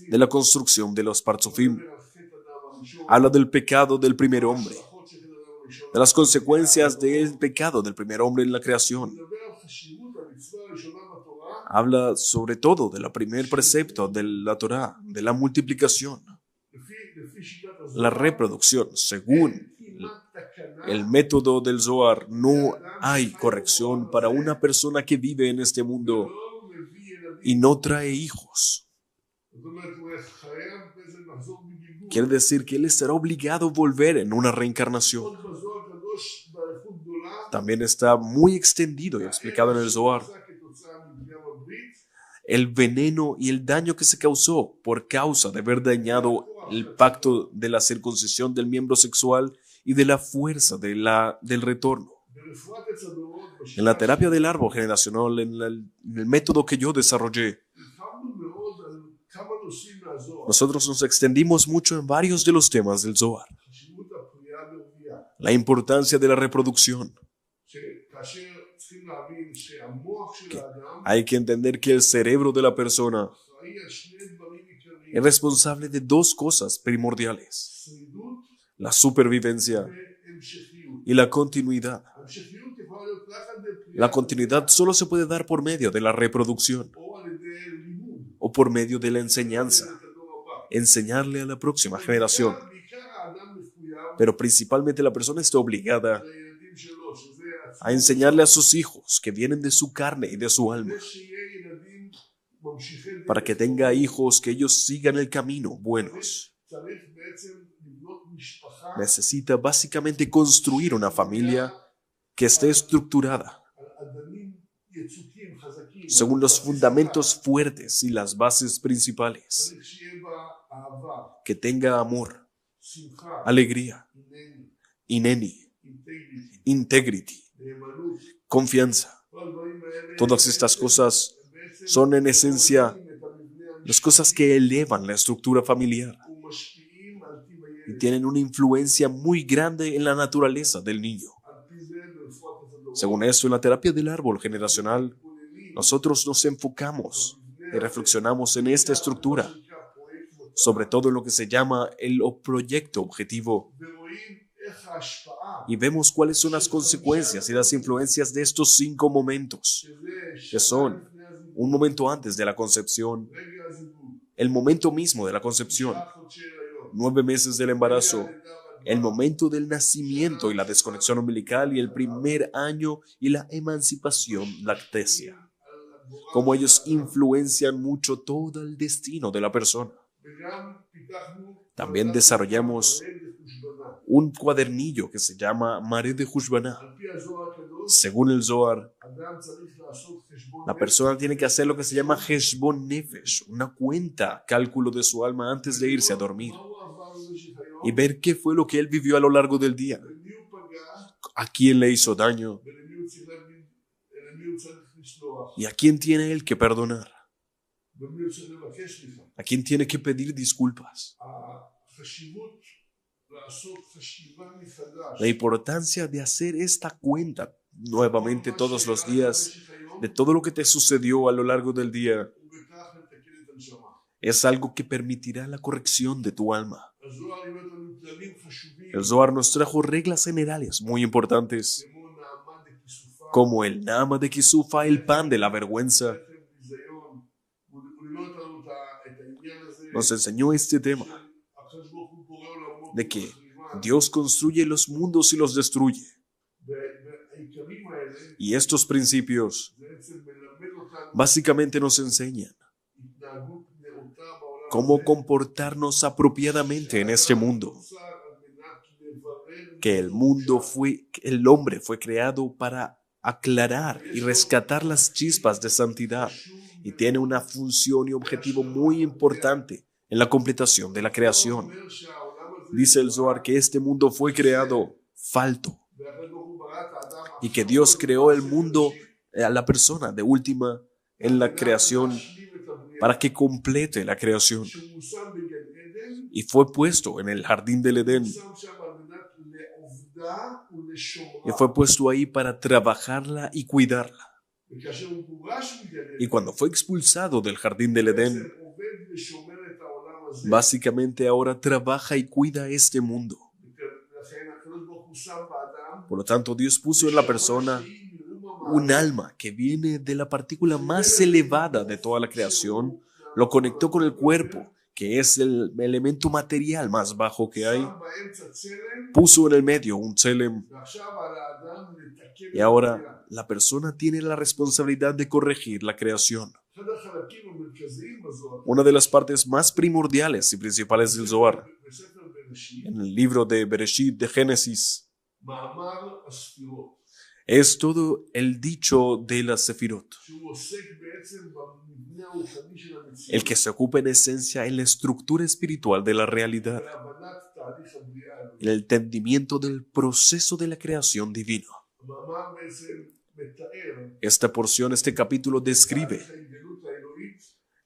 de la construcción de los Partzufim. Habla del pecado del primer hombre, de las consecuencias del pecado del primer hombre en la creación. Habla sobre todo del primer precepto de la Torah, de la multiplicación, la reproducción. Según el método del Zohar, no hay corrección para una persona que vive en este mundo y no trae hijos. Quiere decir que él estará obligado a volver en una reencarnación. También está muy extendido y explicado en el Zohar el veneno y el daño que se causó por causa de haber dañado el pacto de la circuncisión del miembro sexual y de la fuerza del retorno. En la terapia del árbol generacional, en el método que yo desarrollé, nosotros nos extendimos mucho en varios de los temas del Zohar. La importancia de la reproducción. Hay que entender que el cerebro de la persona es responsable de dos cosas primordiales: la supervivencia y la continuidad. La continuidad solo se puede dar por medio de la reproducción o por medio de la enseñanza, enseñarle a la próxima generación. Pero principalmente la persona está obligada a enseñarle a sus hijos que vienen de su carne y de su alma, para que tenga hijos que ellos sigan el camino buenos. Necesita básicamente construir una familia que esté estructurada según los fundamentos fuertes y las bases principales, que tenga amor, alegría, ineni, integrity, confianza. Todas estas cosas son en esencia las cosas que elevan la estructura familiar y tienen una influencia muy grande en la naturaleza del niño. Según eso, en la terapia del árbol generacional, nosotros nos enfocamos y reflexionamos en esta estructura, sobre todo en lo que se llama el proyecto objetivo, y vemos cuáles son las consecuencias y las influencias de estos 5 momentos, que son un momento antes de la concepción, el momento mismo de la concepción, 9 meses del embarazo, el momento del nacimiento y la desconexión umbilical, y el primer año y la emancipación lactancia. Cómo ellos influencian mucho todo el destino de la persona. También desarrollamos un cuadernillo que se llama Maré de Hushbaná. Según el Zohar, la persona tiene que hacer lo que se llama Heshbon Nefesh, una cuenta, cálculo de su alma antes de irse a dormir, y ver qué fue lo que él vivió a lo largo del día, a quién le hizo daño y a quién tiene él que perdonar, a quién tiene que pedir disculpas. La importancia de hacer esta cuenta nuevamente todos los días de todo lo que te sucedió a lo largo del día es algo que permitirá la corrección de tu alma. El Zohar nos trajo reglas generales muy importantes, como el Nama de Kisufa, el pan de la vergüenza. nos enseñó este tema de que Dios construye los mundos y los destruye. Y estos principios básicamente nos enseñan cómo comportarnos apropiadamente en este mundo. Que el hombre fue creado para aclarar y rescatar las chispas de santidad y tiene una función y objetivo muy importante en la completación de la creación. Dice el Zohar que este mundo fue creado falto y que Dios creó el mundo, a la persona de última en la creación para que complete la creación. Y fue puesto en el jardín del Edén. Y fue puesto ahí para trabajarla y cuidarla. Y cuando fue expulsado del jardín del Edén, básicamente ahora trabaja y cuida este mundo. Por lo tanto, Dios puso en la persona un alma que viene de la partícula más elevada de toda la creación, lo conectó con el cuerpo, que es el elemento material más bajo que hay, puso en el medio un tselem, y ahora la persona tiene la responsabilidad de corregir la creación. Una de las partes más primordiales y principales del Zohar, en el libro de Bereshit, de Génesis, es todo el dicho de la Sefirot, el que se ocupa en esencia en la estructura espiritual de la realidad, en el entendimiento del proceso de la creación divina. Esta porción, este capítulo describe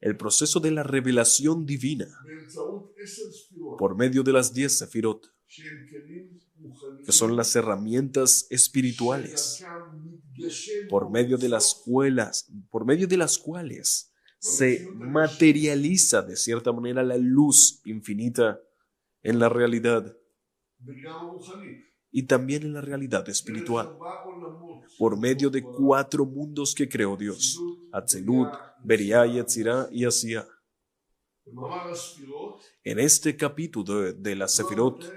el proceso de la revelación divina por medio de las 10 Sefirot, que son las herramientas espirituales por medio de las cuales se materializa de cierta manera la luz infinita en la realidad y también en la realidad espiritual, por medio de 4 mundos que creó Dios: Atzilut, Beriah, Yetzirah y Asiyah. En este capítulo de la Sefirot,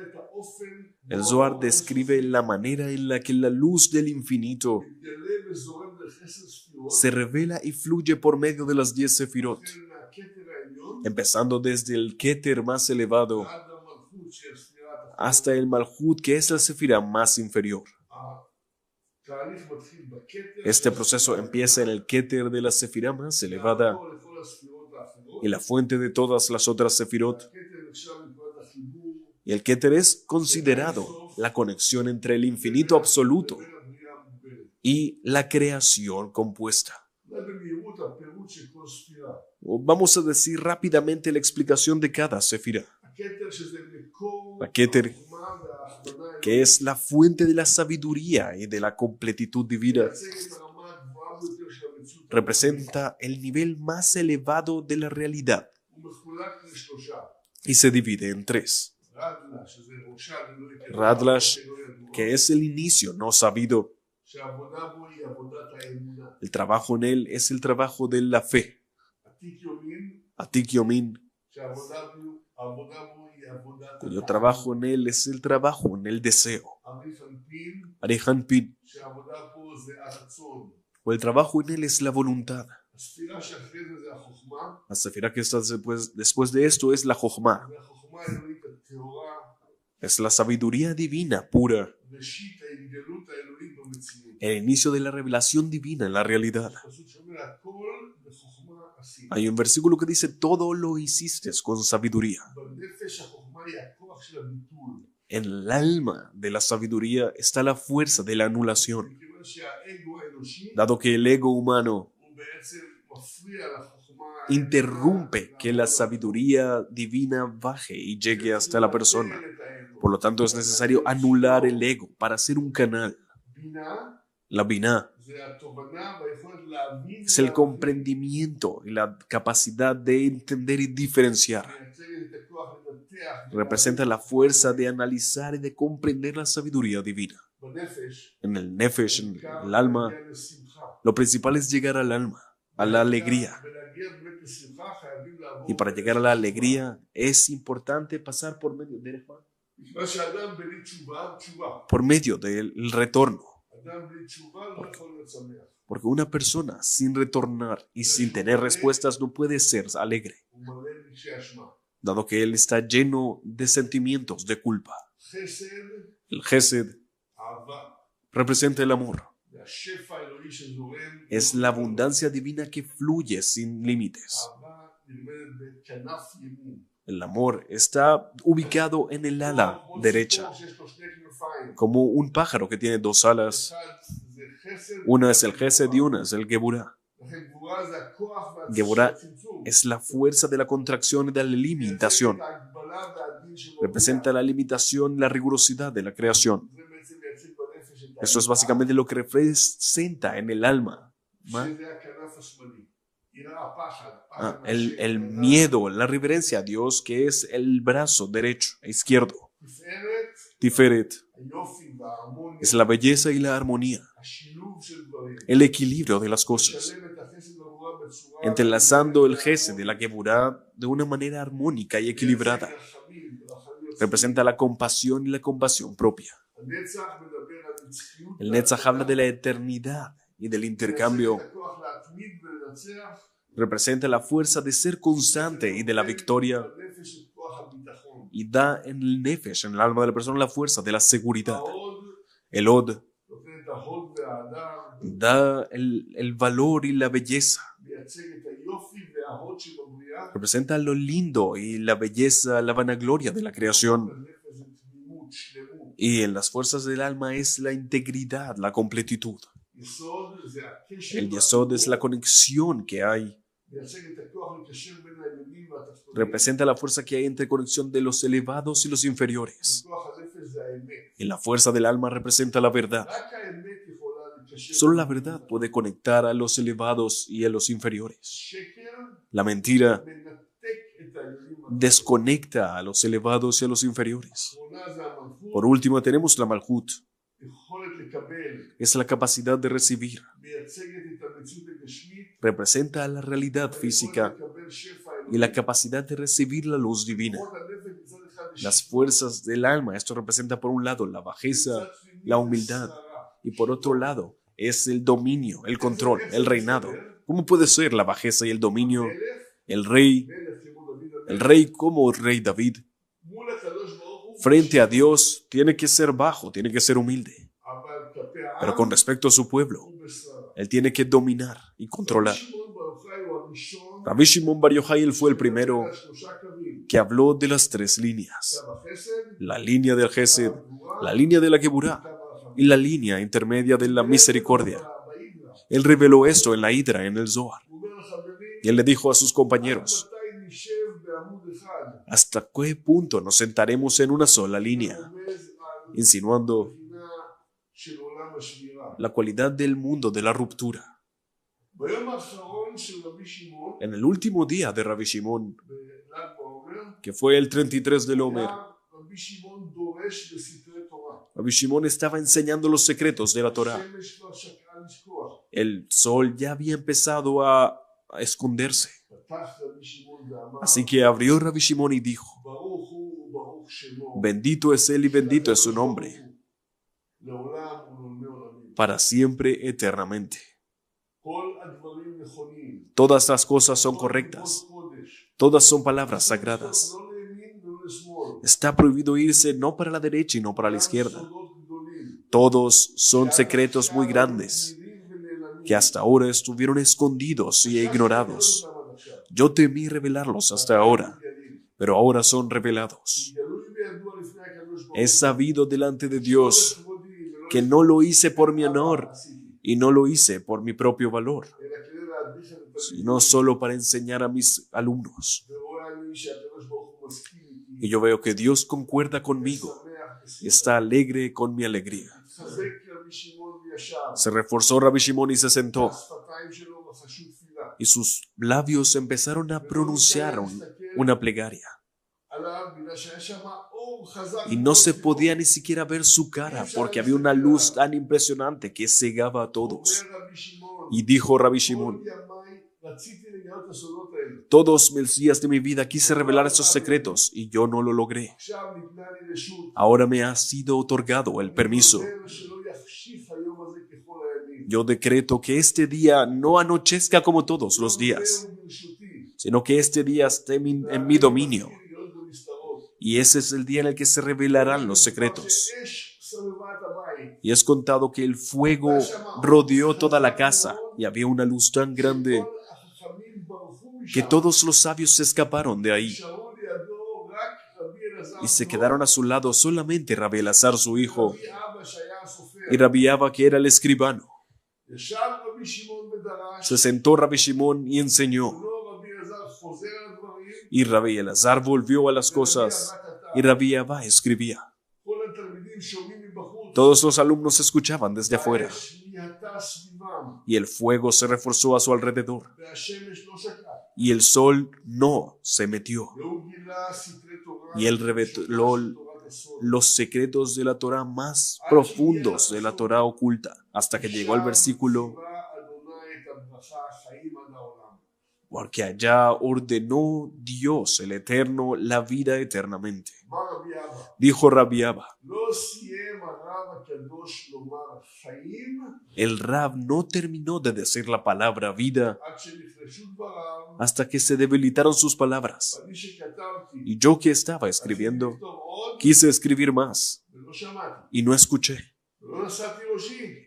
el Zohar describe la manera en la que la luz del infinito se revela y fluye por medio de las 10 Sefirot, empezando desde el Keter más elevado hasta el Malhut, que es la Sefirá más inferior. Este proceso empieza en el Keter de la Sefirá más elevada y la fuente de todas las otras Sefirot. Y el Keter es considerado la conexión entre el infinito absoluto y la creación compuesta. Vamos a decir rápidamente la explicación de cada Sefirá. La Keter, que es la fuente de la sabiduría y de la completitud divina, representa el nivel más elevado de la realidad y se divide en 3. Radlash, que es el inicio no sabido. El trabajo en él es el trabajo de la fe. Atik Yomin, cuyo trabajo en él es el trabajo en el deseo. Arihan Pin, o el trabajo en él es la voluntad. La Sefirá que está después de esto es la Jochma. Es la sabiduría divina pura, el inicio de la revelación divina en la realidad. Hay un versículo que dice: todo lo hiciste con sabiduría. En el alma de la sabiduría está la fuerza de la anulación, dado que el ego humano interrumpe que la sabiduría divina baje y llegue hasta la persona. Por lo tanto, es necesario anular el ego para hacer un canal. La Binah es el comprendimiento y la capacidad de entender y diferenciar. Representa la fuerza de analizar y de comprender la sabiduría divina. En el Nefesh, en el alma, lo principal es llegar al alma, a la alegría, Y para llegar a la alegría es importante pasar por medio del retorno. Porque una persona sin retornar y sin tener respuestas no puede ser alegre, dado que él está lleno de sentimientos de culpa. El Gesed representa el amor. Es la abundancia divina que fluye sin límites. El amor está ubicado en el ala derecha, como un pájaro que tiene dos alas. Una es el Gesed y una es el Geburah. Geburah es la fuerza de la contracción y de la limitación. Representa la limitación y la rigurosidad de la creación. Eso es básicamente lo que representa en el alma. El miedo, la reverencia a Dios, que es el brazo derecho e izquierdo. Tiferet es la belleza y la armonía, el equilibrio de las cosas, entrelazando el Gesed de la Geburah de una manera armónica y equilibrada. Representa la compasión y la compasión propia. El Netzach habla de la eternidad y del intercambio. Representa la fuerza de ser constante y de la victoria. Y da en el Nefesh, en el alma de la persona, la fuerza de la seguridad. El Od da el valor y la belleza. Representa lo lindo y la belleza, la vanagloria de la creación. Y en las fuerzas del alma es la integridad, la completitud. El Yesod es la conexión que hay. Representa la fuerza que hay entre conexión de los elevados y los inferiores. Y la fuerza del alma representa la verdad. Solo la verdad puede conectar a los elevados y a los inferiores. La mentira desconecta a los elevados y a los inferiores. Por último, tenemos la Malhut. Es la capacidad de recibir. Representa la realidad física y la capacidad de recibir la luz divina. Las fuerzas del alma, esto representa por un lado la bajeza, la humildad, y por otro lado es el dominio, el control, el reinado. ¿Cómo puede ser la bajeza y el dominio? El rey como rey David, frente a Dios, tiene que ser bajo, tiene que ser humilde. Pero con respecto a su pueblo, él tiene que dominar y controlar. Rabbi Shimon Bar Yochai, él fue el primero que habló de las tres líneas. La línea del Gesed, la línea de la Geburah y la línea intermedia de la misericordia. Él reveló esto en la Hidra, en el Zohar. Y él le dijo a sus compañeros: ¿hasta qué punto nos sentaremos en una sola línea? Insinuando la cualidad del mundo de la ruptura. En el último día de Rabbi Shimon, que fue el 33 del Omer, Rabbi Shimon estaba enseñando los secretos de la Torah. El sol ya había empezado a esconderse. Así que abrió Rabbi Shimon y dijo: bendito es él y bendito es su nombre, para siempre, eternamente. Todas las cosas son correctas. Todas son palabras sagradas. Está prohibido irse no para la derecha y no para la izquierda. Todos son secretos muy grandes que hasta ahora estuvieron escondidos y ignorados. Yo temí revelarlos hasta ahora, pero ahora son revelados. He sabido delante de Dios que no lo hice por mi honor y no lo hice por mi propio valor, sino solo para enseñar a mis alumnos. Y yo veo que Dios concuerda conmigo y está alegre con mi alegría. Se reforzó Rabbi Shimon y se sentó. Y sus labios empezaron a pronunciar una plegaria. Y no se podía ni siquiera ver su cara porque había una luz tan impresionante que cegaba a todos. Y dijo Rabbi Shimon: Todos los días de mi vida quise revelar esos secretos y yo no lo logré. Ahora me ha sido otorgado el permiso. Yo decreto que este día no anochezca como todos los días, sino que este día esté en mi dominio. Y ese es el día en el que se revelarán los secretos. Y es contado que el fuego rodeó toda la casa y había una luz tan grande que todos los sabios se escaparon de ahí y se quedaron a su lado solamente Rabbi Elazar, su hijo, y Rabbi Abba, que era el escribano. Se sentó Rabbi Shimon y enseñó. Y Rabbi Elazar volvió a las cosas y Rabbi Abba escribía. Todos los alumnos escuchaban desde afuera y el fuego se reforzó a su alrededor y el sol no se metió y él reveló los secretos de la Torah más profundos de la Torah oculta hasta que llegó al versículo: porque allá ordenó Dios el Eterno la vida eternamente. Dijo Rabbi Abba: el Rab no terminó de decir la palabra vida hasta que se debilitaron sus palabras. Y yo, que estaba escribiendo, quise escribir más y no escuché.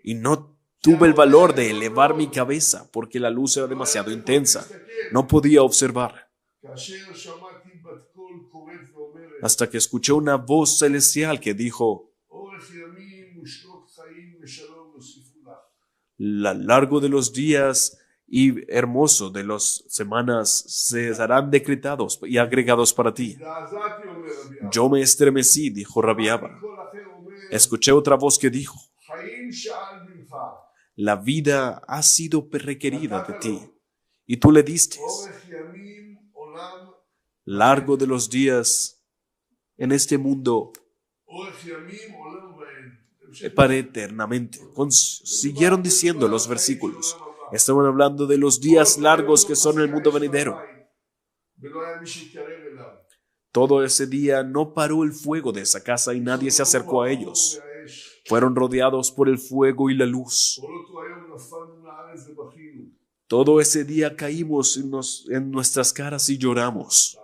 Y no tuve el valor de elevar mi cabeza porque la luz era demasiado intensa. No podía observar. Hasta que escuché una voz celestial que dijo: a lo largo de los días y hermoso de las semanas se serán decretados y agregados para ti. Yo me estremecí, dijo Rabbi Abba. Escuché otra voz que dijo: la vida ha sido requerida de ti y tú le diste. Largo de los días en este mundo para eternamente. Siguieron diciendo los versículos. Estaban hablando de los días largos que son el mundo venidero. Todo ese día no paró el fuego de esa casa y nadie se acercó a ellos. Fueron rodeados por el fuego y la luz. Todo ese día caímos en nuestras caras y lloramos.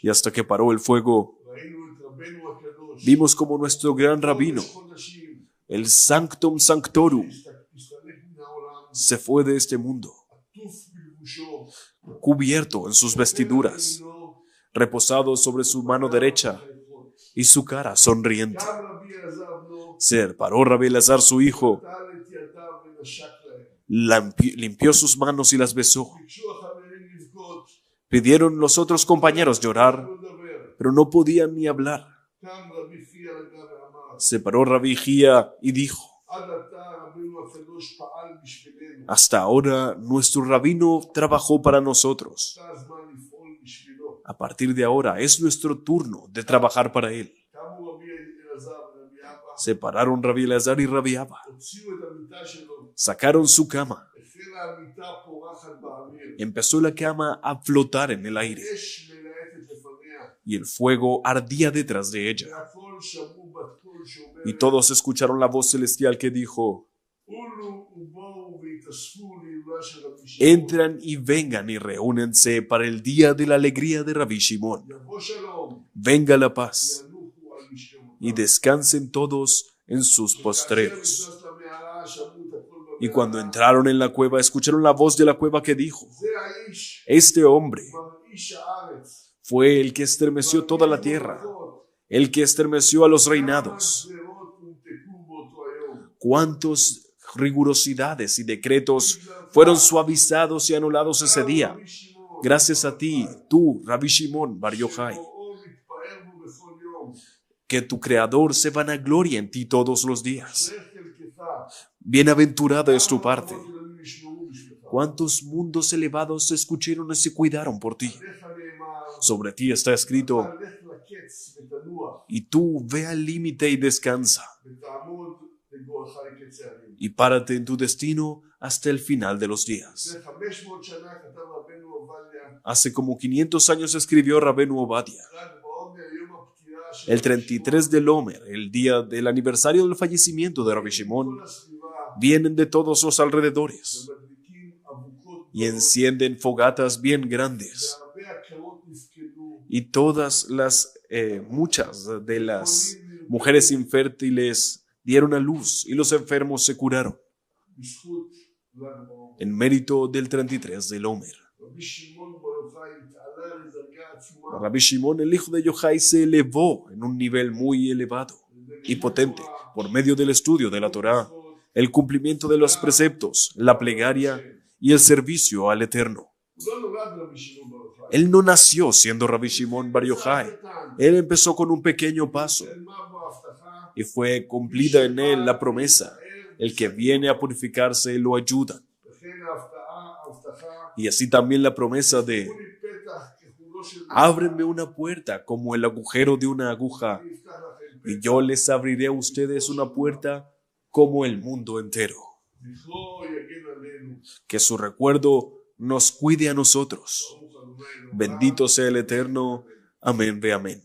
Y hasta que paró el fuego, vimos como nuestro gran rabino, el Sanctum Sanctorum, se fue de este mundo, cubierto en sus vestiduras, reposado sobre su mano derecha y su cara sonriente. Se paró Rabbi Elazar, su hijo, limpió sus manos y las besó. Pidieron los otros compañeros llorar, pero no podían ni hablar. Se paró Rabbi Gia y dijo: hasta ahora nuestro rabino trabajó para nosotros. A partir de ahora es nuestro turno de trabajar para él. Se pararon Rabbi Elazar y Rabbi Abba. Sacaron su cama. Empezó la cama a flotar en el aire y el fuego ardía detrás de ella. Y todos escucharon la voz celestial que dijo: entran y vengan y reúnense para el día de la alegría de Rabbi Shimon. Venga la paz y descansen todos en sus postreros. Y cuando entraron en la cueva, escucharon la voz de la cueva que dijo: este hombre fue el que estremeció toda la tierra, el que estremeció a los reinados. ¿Cuántas rigurosidades y decretos fueron suavizados y anulados ese día? Gracias a ti, tú, Rabbi Shimon Bar Yochai, que tu Creador se vanagloria en ti todos los días. Bienaventurada es tu parte. ¿Cuántos mundos elevados se escucharon y se cuidaron por ti? Sobre ti está escrito: y tú ve al límite y descansa, y párate en tu destino hasta el final de los días. hace como 500 años escribió Rabenu Ovadia. El 33 del Omer, el día del aniversario del fallecimiento de Rabbi Shimon, vienen de todos los alrededores y encienden fogatas bien grandes. Y muchas de las mujeres infértiles dieron a luz y los enfermos se curaron en mérito del 33 del Omer. Rabbi Shimon, el hijo de Yochai, se elevó en un nivel muy elevado y potente por medio del estudio de la Torá, el cumplimiento de los preceptos, la plegaria y el servicio al Eterno. Él no nació siendo Rabbi Shimon Bar Yochai. Él empezó con un pequeño paso y fue cumplida en él la promesa: el que viene a purificarse lo ayuda. Y así también la promesa de: ábrenme una puerta como el agujero de una aguja, y yo les abriré a ustedes una puerta como el mundo entero. Que su recuerdo nos cuide a nosotros. Bendito sea el Eterno. Amén ve amén.